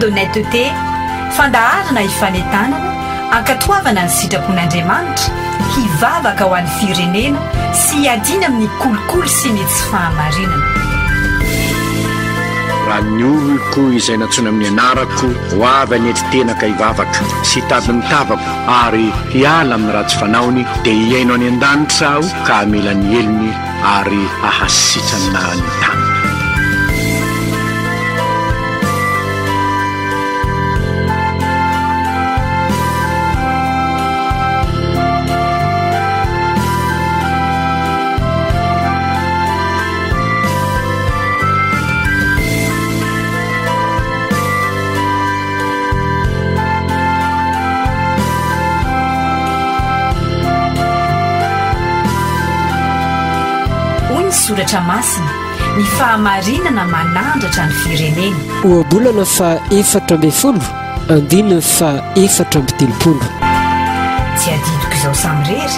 d'honnêteté fandaharana hifanentanana ankatoavana ny sitrapon'andriamanitra hivavaka ho an'ny firenena sy hiadina amin'ny kolokolo sy ny tsy fahamarinana raha ny oloko izay natsoina amin'ny anarako ho avy anetitenaka hivavaka sy tady mitavako ary hiala amin'ny ratsy fanaony dia hiaino any an-danitra aho ka hamela ny heliny ary ahasitrana ny tany soratra masina ny fahamarinana manandratra ny firenena oabolana fa 4 andinina fa 4 tsy adidiko izao samirery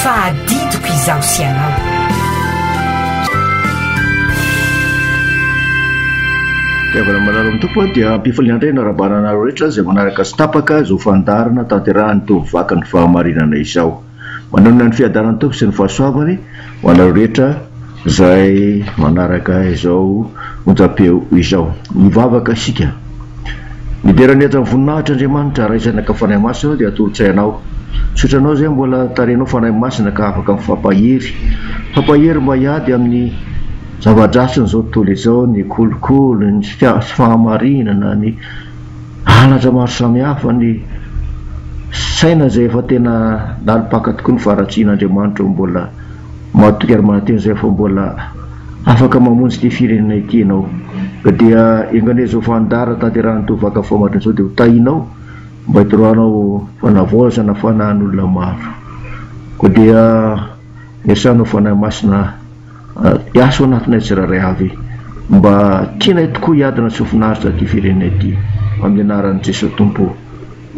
fa adidiko izaho sy anao tiavana manaro amin'ny tompo dia ampifaliandrena rahabananaro rehetra izay manaraka sy tapaka zo fandarana tanterahany tovaka ny fahamarinana izao manonona ny fiadanany tompo sy ny fahasoavany ho anaro rehetra zay manaraka izao onjapeo izao mivavaka sika miderany aza voninahitra andriamanitra raizanaka fanahy masina dia atolotsaianao sotranao zay mbola tarenao fanahy masina ka afaka fampahery mba hiady amin'ny zava-drasiny zao tontolo izao ny kolokolo ny fahamarinana ny halatra maro samihafa ny saina zay efa tena nalipaka tokoa ny faratsian'andriamanitra mbola matoky ary manateny zay fa mbola afaka mamonjy ty firenena ity ianao ka dia engane zao fandara tanterahany tovaka famatriny zao dia ho tahinao mba hitoroanao fanavozana fanahin'olona maro ko dia miasanao fanahy masina iaso anatinay tsiraray avy mba kinay tokoa hiadina sofinaritra ty firenena ity amin'ny anaran'i Jesosy tompo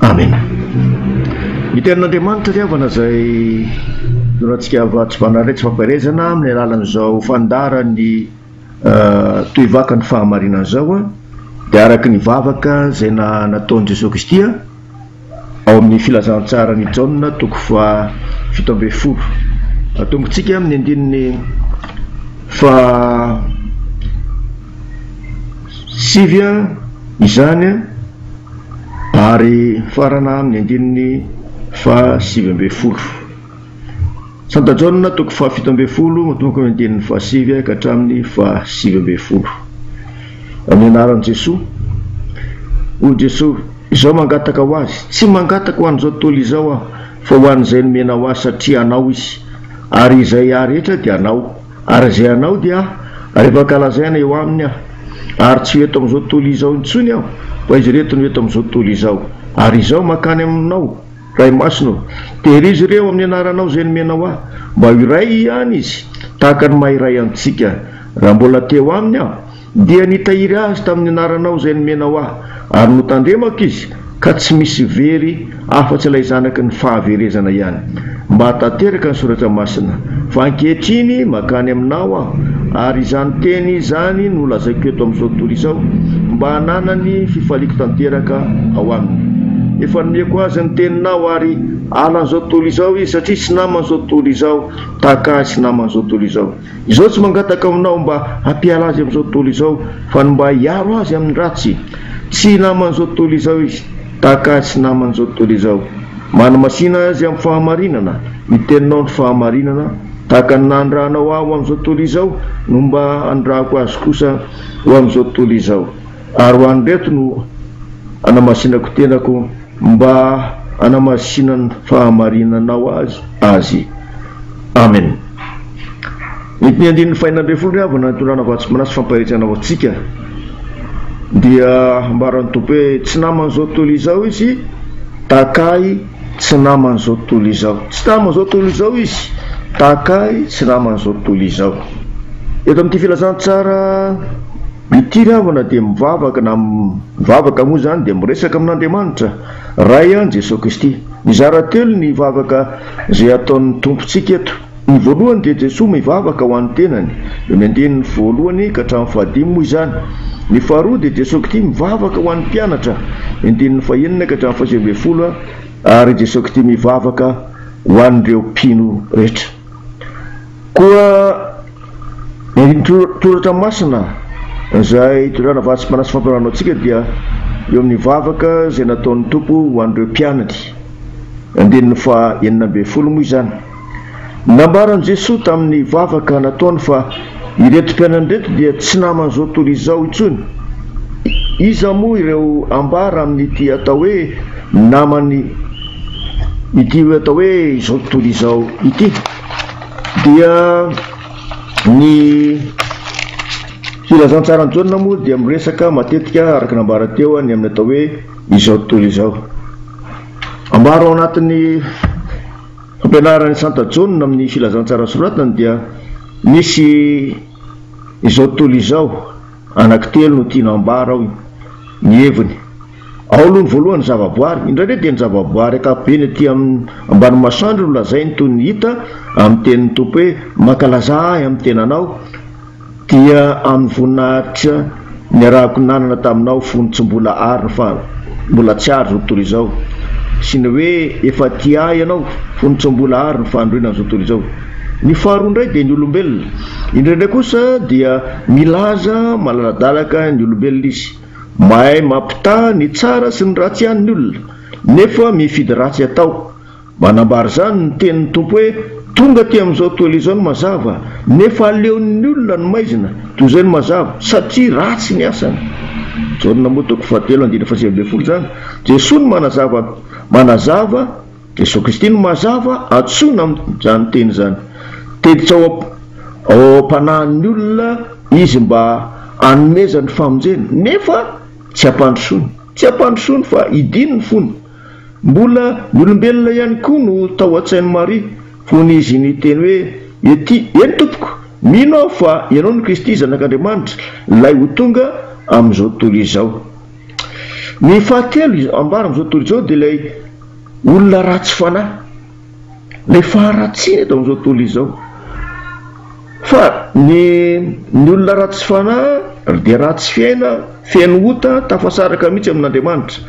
amen mitenin'andriamanitra riavana zay rahatsika avatsy vanaray tsy fampiarezana amin'ny alalan'izao fandara ny toivaka ny fahamarinana zao dia araky ny vavaka zay nataon'i Jesosy Kristy ao amin'ny filazantsara ny Jaona toko fa 17 atombotsika amin'ny andininy fa 7 izany ary farana amin'ny andininy fa 17 Santa Jaona toko fa 17 matomboka amin'ny andininy fa 7 ka hatramin'ny fa 17 amin'ny anaran'i Jesosy o Jesosy izao mangataka ho azy tsy mangataka ho an'izao tontolo izao fa ho an'izay nomena ho azy satria anao izy ary izay rehetra dia anao ary zay anao dia rehefa kalazaina eo aminy ary tsy eto amin'izao tontolo izao intsony aho fa izy reto no eto amin'izao tontolo izao ary izao makany aminao ray masino tehirizy ireo amin'ny anaranao zay nomenao mba iray ihany izy tahaka ny mahiray antsika raha mbola teo aminy aho dia nitahiry azy tamin'ny anaranao zay nomenao ary notandremako izy ka tsy misy very afa-tsy ilay zanaky ny fahaverezana ihany mba tanteraka ny soratra masina fa ankehitriny makany aminao aho ary izany teny izany no lazaiko eto amin'izao tontolo izao mba hananany fifaliko tanteraka ao aminy efa nomeko azy ny teninao ary alan'izao tontolo izao izy satria tsy naman'izao tontolo izao tahaka azy tsy naman'izao tontolo izao izao tsy mangataka aminao mba hampiala azy amin'izao tontolo izao fa mba hiaro azy amin'ny ratsy tsy naman'izao tontolo izao izy tahaka azy tsy naman'izao tontolo izao manamasina azy amin'ny fahamarinana miteninao ny fahamarinana tahaka ny nandrahanao aho amin'izao tontolo izao no mba andrahako azy kosa ho amin'izao tontolo izao ary ho any reto no anamasinako tenako mba anamasina ny fahamarinanao azy amen mety ny andininy fahinandrefolo riavana tondrana vatsy manasy fampahiritana ao atsika dia mbarany tompo hoe tsy naman'izao tontolo izao izy takay tsy naman'izao tontolo izao tsy naman'izao tontolo izao izy takay tsy naman'izao tontolo izao eto amin'ity filazantsara ity riavana dia mivavaka na mivavaka moa zany dia miresaka amin'Andriamanitra ray an Jesosy Kristy mizara telo ny vavaka zay ataon'ny tompontsika eto ny voalohany dia Jesosy mivavaka ho an'ny tenany eo amin'ny andininy voalohany ka hatramin'ny 15 moa izany Ny faharoa dia Jesosy Kristy mivavaka ho an'ny mpianatra, andininy fahenina ka hatramin'ny faha 90 ary Jesosy Kristy mivavaka ho an'ireo mpino rehetra. Koa ny toratra masina izay torana vatsy manasy fampiranao antsika dia eo amin'ny vavaka izay nataon'ny Tompo ho an'ireo mpianatry, andininy faha 90 moa izany. Nambaran'i Jesosy tamin'ny vavaka nataony fa ireto mpianany reto dia tsy naman'izao tontolo izao intsony. Iza moa ireo ambara amin'ity atao hoe namany ity atao hoe izao tontolo izao ity dia ny filazantsarany Jaona moa dia miresaka matetika araka nambara teo ny amin'ny atao hoe izao tontolo izao. Ambara ao anatin'ny fampianaran'ny Santa Jaona amin'ny filazantsara soratany dia misy izao tontolo izao anankitelo no tiana ambara ao ny heviny. Ao aloha ny voalohany zavaboary, indraindray dia ny zavaboary ankapobeny aty ambany masoandro no lazainy toy ny hita amin'ny tenin'ny Tompo hoe mankalaza ahy amin'ny tenanao dia amin'ny voninahitra ny arahako nanana taminao fony tsy mbola arina fa mbola tsy ary zao tontolo izao, sy ny hoe efa ty ahy ianao fony tsy mbola arina fa androina zao tontolo izao. Ny faharoa indray dia ny olombelona, indraindray kosa dia milaza malaladalaka ny olombelona izy, mahay mampita ny tsara sy ny ratsy ihany ny olona nefa mifidy ratsy atao. Manambara zany ny tenin'ny Tompo hoe tonga ty amin'izao tontolo izao ny mazava nefa aleon'ny olona ny maizina toy izay ny mazava satria ratsy ny asany. Jaona moa toko 7:90 zany. Jesosy no manazava, Jesosy Kristy no mazava antsona amin'izany teny zany. Teditra ao am-panahin'ny olona izy mba hanomezany famonjena nefa tsy hampandrosony fa idiny ny fony. Mbola ny olombelona ihany koa no tao an-tsain'ny Maria fony izy ny teny hoe eny tompoko, mino aho fa ianao no Kristy zanak'Andriamanitra ilay ho tonga amin'izao tontolo izao. Ny fahatelo ambara amin'izao tontolo izao dia ilay olona ratsy fanahy, ilay faharatsiana eto amin'izao tontolo izao. Fa ny olona ratsy fanahy dia ratsy fiaino ota tafasaraka mihitsy amin'Andriamanitra.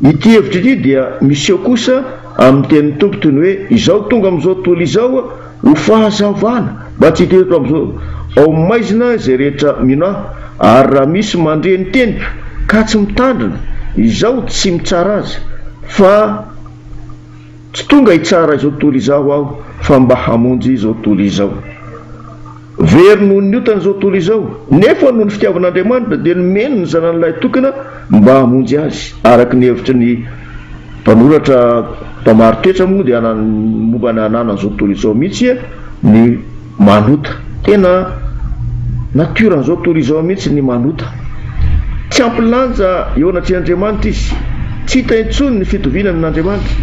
Ity hevitra ity dia miseho kosa amin'ny tenin'ny Tompo toy ny hoe izao tonga amin'izao tontolo izao ho fahazavana mba tsy hiteto amin'izao ao maizina izay rehetra mino aho, ary raha misy mandre ny teny ka tsy mitandrina izao tsy mitsara azy fa tsy tonga hitsara izao tontolo izao aho fa mba hamonjy izao tontolo izao. Very noho ny otany izao tontolo izao nefa noho ny fitiavan'Andriamanitra dia nomeny ny zanan'ilay tokana mba hamonjy azy. Araka ny hevitra ny mpanoratra mpamaro toetra moa dia momba ny ananan'izao tontolo izao mihitsy ny manota, tena natiran'izao tontolo izao mihitsy ny manota. Tsy ampilanja eo anatr'Andriamanitra izy, tsy hita intsony ny fitoviana amin'Andriamanitra.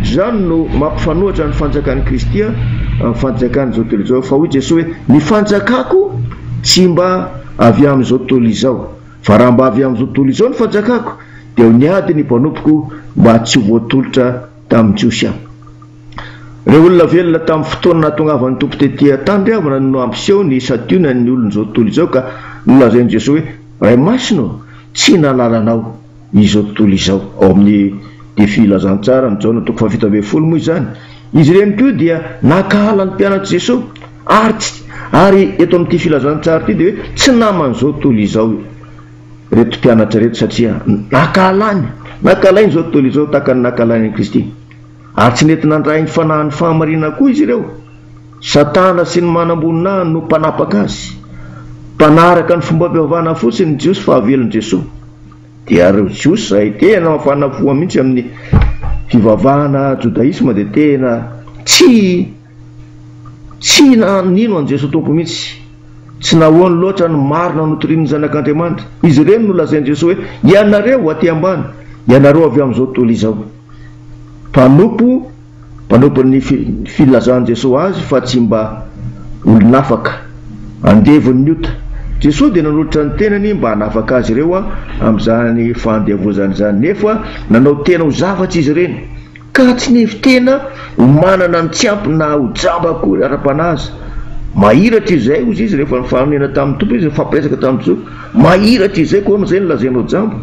Zany no mampifanohatra ny fanjakan'ny Kristy amin'ny fanjakan'izao tontolo izao, fa hoy Jesosy hoe ny fanjakako tsy mba avy amin'izao tontolo izao, fa raha mba avy amin'izao tontolo izao ny fanjakako dia ho niady ny mpanompoka mba tsy ho voatolotra tamin'ny jiosy aho. Ireo olona velona tamin'ny fotoana nahatongavan'ny Tompo tetỳ an-tany no ampiseho ny sationany olon'izao tontolo izao ka nolazain'i Jesosy hoe ray masino tsy nalalanao izao tontolo izao. Ao amin'ny filazantsara ny Jaona toko 7:10 moa izany. Izy ireny koa dia nakahala ny mpianatry Jesosy ary eto amin'ity filazantsara ity dia hoe tsy naman'izao tontolo izao reto mpianatra reto satria nakalainy izao tontolo izao tahaka ny nakalainy Kristy. Ary tsy nety nandray ny fanahin'ny fahamarina koa izy ireo. Satana sy ny manam-boninahiny no mpanapaka azy, mpanaraka ny fomba am-pivavahana fotsiny ny jiosy fa havelon'i Jesosy. Dia ireo jiosy izay tena mafanafoa mihitsy amin'ny fivavahana jodaisma dia tena tsy nanino an' Jesosy Tompo mihitsy, tsy nahoany loatra ny marina notorian'ny zanak'Andriamanitra. Izy ireny no lazain'i Jesosy hoe ianareo aty ambany, ianareo avy amin'izao tontolo izao. Mpanompon'ny filazan'i Jesosy azy fa tsy mba olonafaka andevon'ny ota. Jesosy dia nanolotra ny tenany mba hanafaka azy ireo amin'izany fandehavozany zany, nefa nanao tena ho zavatra izy ireny ka tsy nivy tena ho manana ny tsy ampy na ho jabako ara-panazy mahiratra izay ozy izy rehefa nifanena tamin'ny tompo izy fampiresaka tamin'ny tompo mahiratra izay koa am'izay nylazainao jambo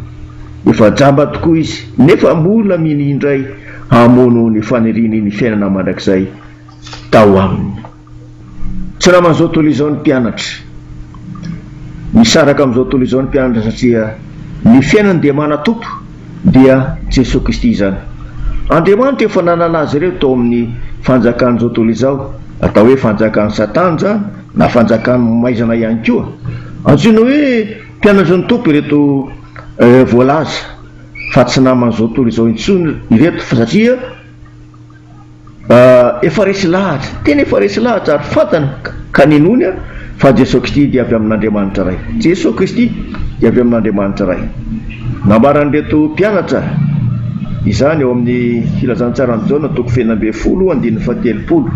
efa jamba tokoa izy nefa mbola miny indray hamono ny faniriny ny fiainana mandrakizay tao aminy tsy naman'izao tontolo izao ny mpianatra misaraka amin'izao tontolo izao ny mpianatra satria ny fiainany dia manatompo dia Jesosy Kristy zany. Andriamanitra efa nanana azy ireo tao amin'ny fanjakan'izao tontolo izao atao hoe fanjakan'ny Satana zany na fanjakan'ny maizana ihany koa antsoina hoe mpianatra ny tompo ireto voalaza fa tsy naman'izao tontolo izao intsony ireto satria efa resy lahatra tena efa resy lahatra ary fantana ka ninony fa Jesosy Kristy dia avy amin'Andriamanitra ray. Jesosy Kristy dia avy amin'Andriamanitra ray. Nambaran'ireto mpianatra izany eo amin'ny filazantsarany Jaona toko fenambe folo andininy fahatelopolo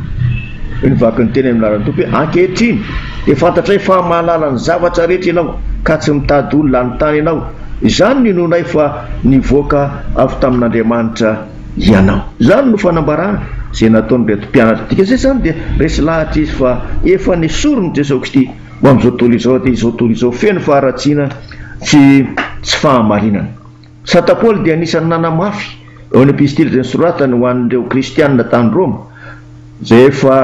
nivaky ny teny amin'ny laran'ny tompo hoe ankehitriny dia fantatra fa mahalala ny zavatra rehetra ianao ka tsy mitady olona ny tany ianao izany ninonay fa nivoaka avy tamin'Andriamanitra ianao. Zany no fanambarana zay nataony reto mpianatra tika zay zany dia resy lahatra izy fa efa nisorony Jesosy Kristy ho amin'izao tontolo izao dia izao tontolo izao feno faharatsiana tsy fahamarinana. Saint Paul dia anisany nanamafy eo amin'ny epistily izay nisoratany ho an'ireo kristianina tany Roma zay efa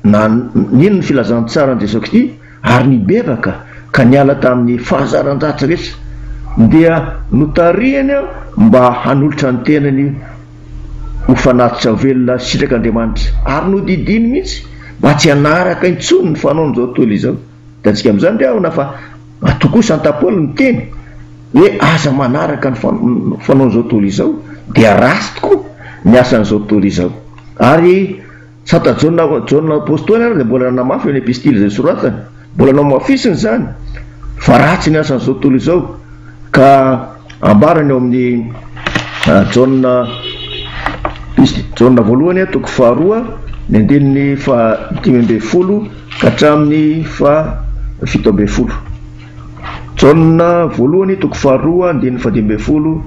ninona ny filazantsara Jesosy Kristy ary nibebaka ka niala tamin'ny fahazaran-dratsy rehetra dia notarihany mba hanolotra ny tenany ho fanatitra velona sitrak'Andriamanitra ary nodidiny mihitsy mba tsy hanaraka intsony ny fanaon'izao tontolo izao. Da antsika amin'izany dia ahona fa tokoa Saint Paul miteny hoe aza manaraka ny fanaon'izao tontolo izao dia rasy tokoa ny asan'izao tontolo izao. Ary Saint Jaona apôstôly ary dia mbola nanamafy ny epistily izay soratany mbola namafisiny zany fa ratsy ny asan'izao tontolo izao ka ambarany eo amin'ny Jaona voalohany toko faharoa ny andininy dimy amby folo ka hatramin'ny fito amby folo. Jaona voalohany toko faharoa andininy dimy amby folo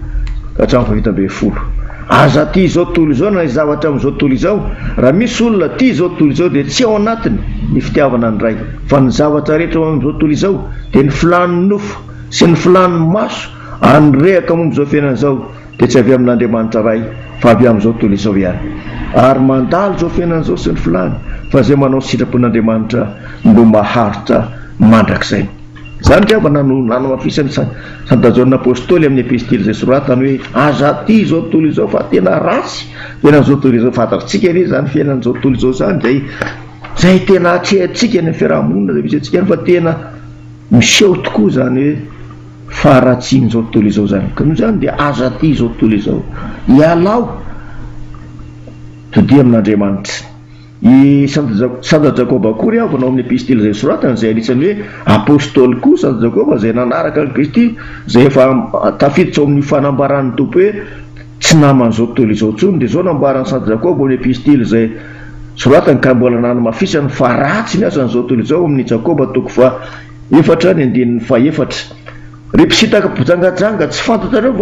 ka hatramin'ny fito amby folo. Aza ty izao tontolo izao na zavatra amin'izao tontolo izao raha misy olona ty izao tontolo izao dia tsy ao anatiny ny fitiavana ny ray fa ny zavatra rehetra amin'izao tontolo izao dia ny filan'ny nofo sy ny filan'ny maso anyrehaka momba izao fiainana izao dia tsy avy amin'Andriamanitra ray fa avy amin'izao tontolo izao ihany ary mandalo izao fiainana izao sy ny filany fa zay manao sitrapon'Andriamanitra no maharitra mandrakizay. Zany dia nanamafisany Saint Jaona apôstôly amin'ny epistily izay soratany hoe aza ty izao tontolo izao fa tena rasy fiainan'izao tontolo izao fantatritsika ry zany fiainan'izao tontolo izao zany zay tena atrehantsika ny fiarahamonina zay misy antsika fa tena miseho tokoa zany hoe faharatsian'izao tontolo izao zany ka noho zany dia aza ty izao tontolo izao ialao todia amin'Andriamanitra. I Saint Jacob akory avanao amin'ny epistily izay soratany izay anisan'ny hoe apôstôly koa Saint Jacob izay nanaraka ny Kristy izay efa tafiditra ao amin'ny fanambaran'ny tompo hoe tsy naman'izao tontolo izao intsony dia zao nambaran'ny Saint Jacob amin'ny epistily izay soratany ka mbola nanamafisany fa ratsy ny asan'izao tontolo izao amin'ny Jacob toko faefatra ny andininy faefatra. Ry mpisitaka bojangajanga tsy fantatrareo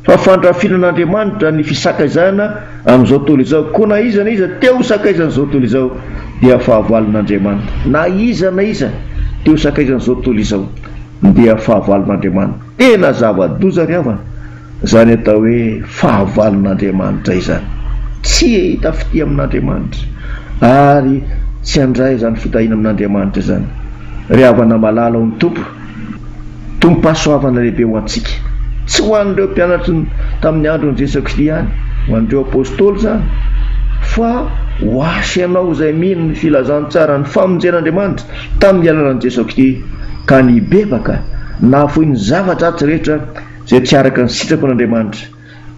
fa fandrafinan'Andriamanitra ny fisakaizana amin'izao tontolo izao koa na iza teo sakaizan'izao tontolo izao dia fahavalon'Andriamanitra na iza teo sakaizan'izao tontolo izao dia fahavalon'Andriamanitra. Tena zava-doza ry havana zany atao hoe fahavalon'Andriamanitra izany tsy tafity amin'Andriamanitra ary tsy handray zany fitahina amin'Andriamanitra zany. Ry havana malala ny tompo-pahasoavana lehibe ho antsika tsy ho an'ireo mpianatra tamin'ny andron'i Jesosy Kristy ihany ho an'ireo apôstôly zany fa ho asy ianao izay mino ny filazantsara ny famonjen'Andriamanitra tamin'ny alalan'i Jesosy Kristy ka nibebaka nahafoy ny zavatra atsy rehetra zay tsy araka ny sitrapon'Andriamanitra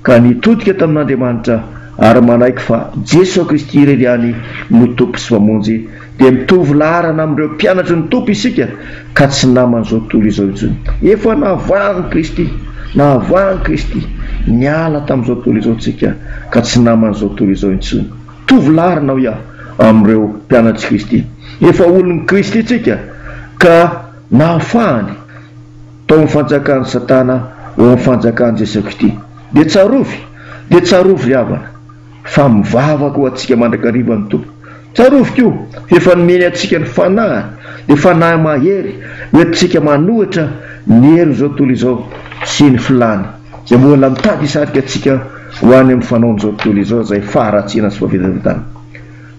ka nitodika tamin'Andriamanitra ary manaiky fa Jesosy Kristy irery ihany no tompo sy mpamonjy dia mitovy laharana amin'ireo mpianatra ny tompo isika ka tsy naman'izao tontolo izao intsony. Efa nahavoahany Kristy niala tamin'izao tontolo izao tsika ka tsy naman'izao tontolo izao intsony. Tovy laharana ao amin'ireo mpianatry Kristy efa olon'ny Kristy tsika ka nahafahany tao amin'ny fanjakan'ny Satana eo amin'ny fanjakan'i Jesosy Kristy dia tsarovy ry havana fa mivavaka ho antsika mandrakariva ny tompo. Tsarovy koa efa nomeny atsika ny fanahy de fanahy mahery oetintsika manohitra ny hery zao tontolo izao sy ny filany zay mbola mitady isarika atsika ho any amin'ny fanaon'izao tontolo izao zay faharatsiana sy fahavitavitana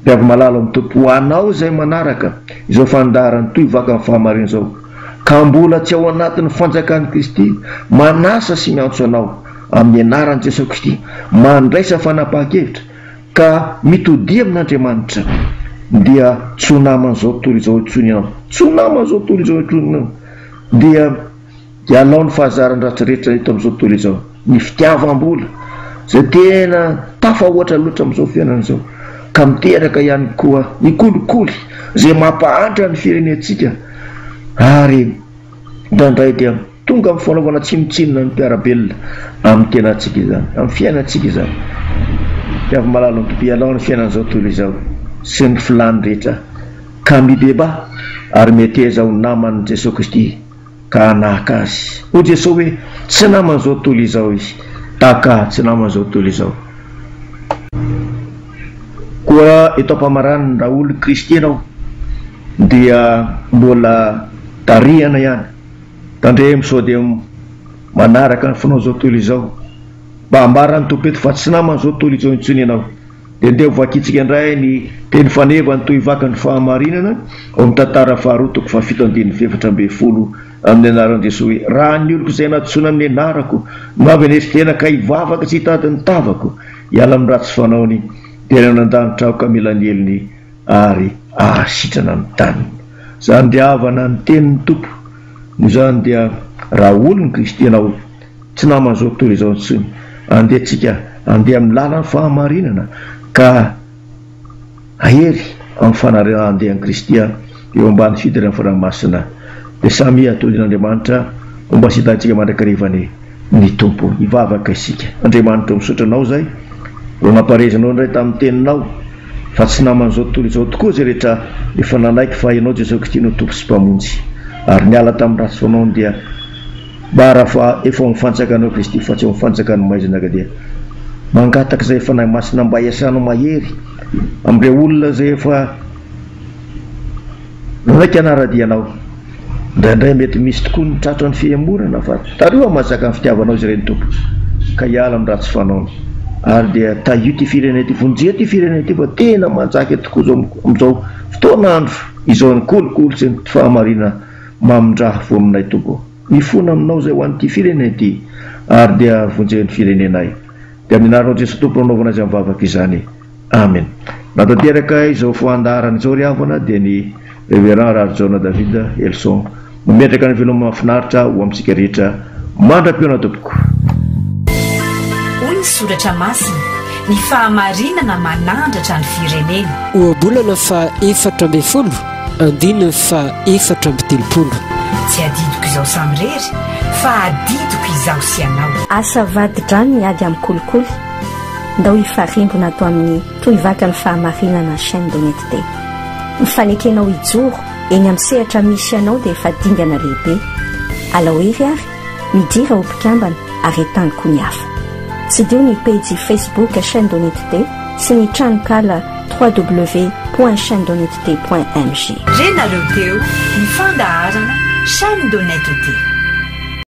de avy malala amin'ny tompo ho anao zay manaraka izao fandarany toy vaka amin'ny fahamarina zao ka mbola tsy ao anatin'ny fanjakan'i Kristy manasa sy miantso anao amin'ny anaran'i Jesosy Kristy mandraisa fanapahan-kevitra ka mitodia amin'Andriamanitra dia tsonaman'izao tontolo izao itsony ianao tsonaman'izao tontolo izao itsony ianao dia alao ny fahazaran-dratra rehetra eto amin'izao tontolo izao ny fitiavam-bola zay tena tafahoatra loatra amin'izao fiainana izao ka miteraka ihany koa ny kolikoly zay mampahantra ny firenentsika ary ndraindray dia tonga amin'ny fanaovana tsinotsinona ny mpiarabelona amin'ny tenantsika izany amin'ny fiainantsika izany dia avy malala ny tompo ialao ny fiainan'izao tontolo izao sy ny filany rehetra ka mibeba ary meteza ho naman'i Jesosy Kristy ka anahaka azy ho Jesosy hoe tsy naman'izao tontolo izao izy taka tsy naman'izao tontolo izao koa eto ampamarany raha olo Kristy ianao dia mbola tarihana ihany tandremo sao dia manaraka ny fanao zao tontolo izao mba ambarany tompeto fa tsy naman'izao tontolo izao intsony ianao de ndeha hovakitsika indray ny teny fanevany toy vakany fahamarinana ao amin'ny tantara faharoa toko fahafito andiny fefatra amby folo amin'ny anaran'i Jesosy hoe raha ny oloko izay natsona amin'ny anarako no avy aneritena ka hivavaka tsy hitady ny tavako hiala amin'ny ratsy fanaony dia nandanitra aho ka mila ny heliny ary ahasitrana amin'ny tany zany dia havana ny tenin'ny tompo no zany dia raha olony Kristy ianao tsy naman'izao tontolo izao intsony andehantsika andeha amin'ny lalan'ny fahamarinana ka ahery amin'ny fanarandehan'i Kristy eo ambany fidirany fanamasina dia samy atodin'Andriamanitra mba sy hitantsika mandrakarivany ny tompo hivavaka isika Andriamanitra misotranao zay ro namparezinao indray tamin'ny teninao fa tsy naman'izao tontolo izao tokoa zay rehetra efa nanaiky fa ianao Jesosy Kristy no tompo sy mpamonjy ary niala tamin'ny ratsy fanaony dia bara fa efa mifanjakanao Kristy fa tsy mifanjakany maizina ka dia mangataka zay fanahy masina mba hiasanao mahery amin'ireo olona zay efa nanaiky anaradianao indraindray mety misy tokoa ny tratra ny fiemorana fa taroa mazaka ny fitiavanao izy ireny tompo ka hiala amin'ny ratsy fanaony ary dia tahio ty firenena ty vonjea ty firenena ty fa tena manjaka tokoa zao amin'izao fotoanandro izao ny kolikoly sy ny fahamarina mamindraha vo aminay tompo mifona aminao zay ho an'ity firenena ty ary dia vonjehan'ny firenenay dia minaranao Jesosy tompo nanaovana azy mivavaka izany amen natateraka izao foandarana izao ry havana dia ny révérend Rarjona Davida Elson mametraka ny veloma mahafinaritra ho amintsika rehetra mandra-piona tompoko hoy ny soratra masina ny fahamarinana manandratra ny firenena oabolana fa 7 andininy fa 7 tsy adidiko izao samy rery fa adidiko izaho sy anao asa vady-drano miady amin'ny kolikoly ndao hifarimbona ato amin'ny tohivaka ny fahamarinana chaîne d'honnêteté mifanekenao ijoro eny amin'ny sehatra misy anao dia efa dingana lehibe alaoery ary midira ho mpikambana ary etany koa ny hafa tsy dio ny page Facebook chaîne d'honnêteté sy ny tranokala www.chaînedhonnêteté.mg renareo teo ny fandaharana chaîne d'honnêteté